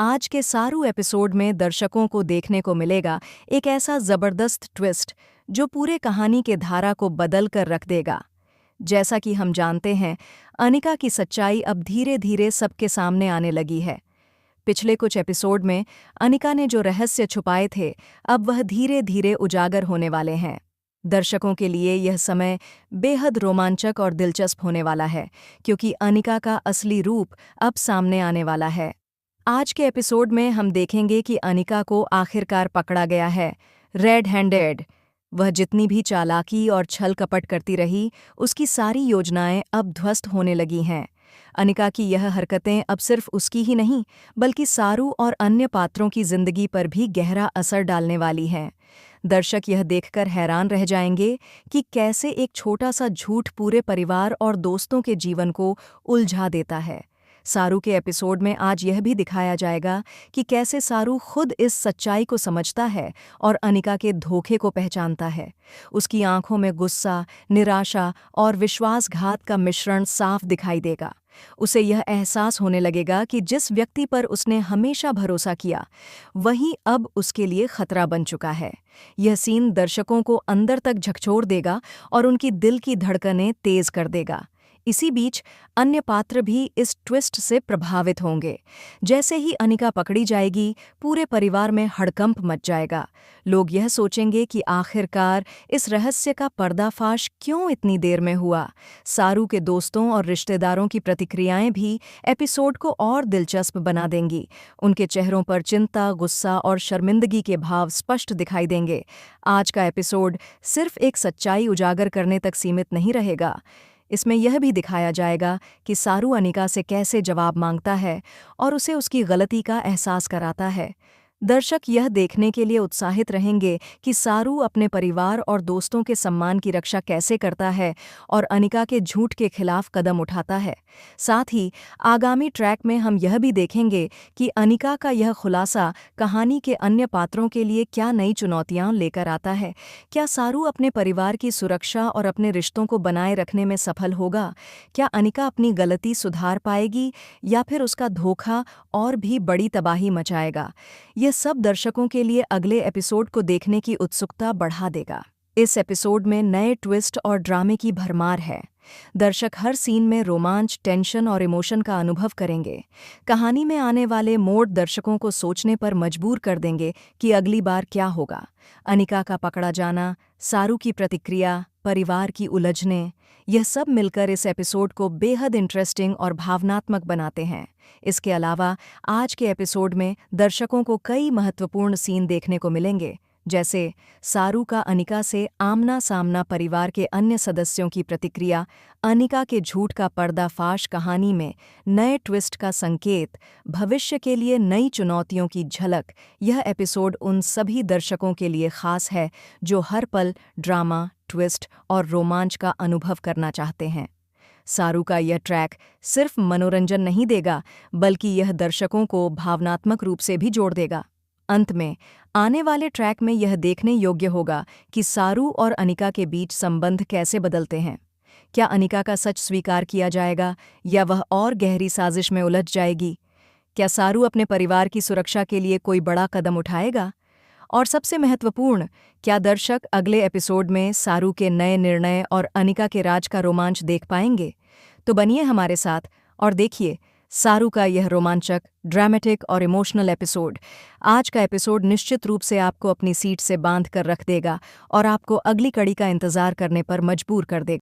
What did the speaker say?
आज के सारू एपिसोड में दर्शकों को देखने को मिलेगा एक ऐसा जबरदस्त ट्विस्ट जो पूरे कहानी के धारा को बदल कर रख देगा। जैसा कि हम जानते हैं, अनिका की सच्चाई अब धीरे धीरे सबके सामने आने लगी है। पिछले कुछ एपिसोड में अनिका ने जो रहस्य छुपाए थे, अब वह धीरे धीरे उजागर होने वाले हैं। दर्शकों के लिए यह समय बेहद रोमांचक और दिलचस्प होने वाला है, क्योंकि अनिका का असली रूप अब सामने आने वाला है। आज के एपिसोड में हम देखेंगे कि अनिका को आखिरकार पकड़ा गया है, रेड हैंडेड। वह जितनी भी चालाकी और छल कपट करती रही, उसकी सारी योजनाएं अब ध्वस्त होने लगी हैं। अनिका की यह हरकतें अब सिर्फ उसकी ही नहीं, बल्कि सारू और अन्य पात्रों की जिंदगी पर भी गहरा असर डालने वाली हैं। दर्शक यह देखकर हैरान रह जाएंगे कि कैसे एक छोटा सा झूठ पूरे परिवार और दोस्तों के जीवन को उलझा देता है। सारू के एपिसोड में आज यह भी दिखाया जाएगा कि कैसे सारू खुद इस सच्चाई को समझता है और अनिका के धोखे को पहचानता है। उसकी आंखों में गुस्सा, निराशा और विश्वासघात का मिश्रण साफ दिखाई देगा। उसे यह एहसास होने लगेगा कि जिस व्यक्ति पर उसने हमेशा भरोसा किया, वही अब उसके लिए खतरा बन चुका है। यह सीन दर्शकों को अंदर तक झकझोर देगा और उनकी दिल की धड़कनें तेज कर देगा। इसी बीच अन्य पात्र भी इस ट्विस्ट से प्रभावित होंगे। जैसे ही अनिका पकड़ी जाएगी, पूरे परिवार में हड़कंप मच जाएगा। लोग यह सोचेंगे कि आखिरकार इस रहस्य का पर्दाफाश क्यों इतनी देर में हुआ। सारू के दोस्तों और रिश्तेदारों की प्रतिक्रियाएं भी एपिसोड को और दिलचस्प बना देंगी। उनके चेहरों पर चिंता, गुस्सा और शर्मिंदगी के भाव स्पष्ट दिखाई देंगे। आज का एपिसोड सिर्फ एक सच्चाई उजागर करने तक सीमित नहीं रहेगा। इसमें यह भी दिखाया जाएगा कि सारू अनिका से कैसे जवाब मांगता है और उसे उसकी गलती का एहसास कराता है। दर्शक यह देखने के लिए उत्साहित रहेंगे कि सारू अपने परिवार और दोस्तों के सम्मान की रक्षा कैसे करता है और अनिका के झूठ के खिलाफ कदम उठाता है। साथ ही आगामी ट्रैक में हम यह भी देखेंगे कि अनिका का यह खुलासा कहानी के अन्य पात्रों के लिए क्या नई चुनौतियां लेकर आता है। क्या सारू अपने परिवार की सुरक्षा और अपने रिश्तों को बनाए रखने में सफल होगा? क्या अनिका अपनी गलती सुधार पाएगी या फिर उसका धोखा और भी बड़ी तबाही मचाएगा? यह सब दर्शकों के लिए अगले एपिसोड को देखने की उत्सुकता बढ़ा देगा। इस एपिसोड में नए ट्विस्ट और ड्रामे की भरमार है। दर्शक हर सीन में रोमांच, टेंशन और इमोशन का अनुभव करेंगे। कहानी में आने वाले मोड़ दर्शकों को सोचने पर मजबूर कर देंगे कि अगली बार क्या होगा। अनिका का पकड़ा जाना, सारू की प्रतिक्रिया, परिवार की उलझनें, यह सब मिलकर इस एपिसोड को बेहद इंटरेस्टिंग और भावनात्मक बनाते हैं। इसके अलावा आज के एपिसोड में दर्शकों को कई महत्वपूर्ण सीन देखने को मिलेंगे, जैसे सारू का अनिका से आमना सामना, परिवार के अन्य सदस्यों की प्रतिक्रिया, अनिका के झूठ का पर्दाफाश, कहानी में नए ट्विस्ट का संकेत, भविष्य के लिए नई चुनौतियों की झलक। यह एपिसोड उन सभी दर्शकों के लिए खास है जो हर पल ड्रामा, ट्विस्ट और रोमांच का अनुभव करना चाहते हैं। सारू का यह ट्रैक सिर्फ मनोरंजन नहीं देगा, बल्कि यह दर्शकों को भावनात्मक रूप से भी जोड़ देगा। अंत में आने वाले ट्रैक में यह देखने योग्य होगा कि सारू और अनिका के बीच संबंध कैसे बदलते हैं। क्या अनिका का सच स्वीकार किया जाएगा या वह और गहरी साजिश में उलझ जाएगी? क्या सारू अपने परिवार की सुरक्षा के लिए कोई बड़ा कदम उठाएगा? और सबसे महत्वपूर्ण, क्या दर्शक अगले एपिसोड में सारू के नए निर्णय और अनिका के राज का रोमांच देख पाएंगे? तो बनिए हमारे साथ और देखिए सारू का यह रोमांचक, ड्रामेटिक और इमोशनल एपिसोड। आज का एपिसोड निश्चित रूप से आपको अपनी सीट से बांध कर रख देगा और आपको अगली कड़ी का इंतजार करने पर मजबूर कर देगा।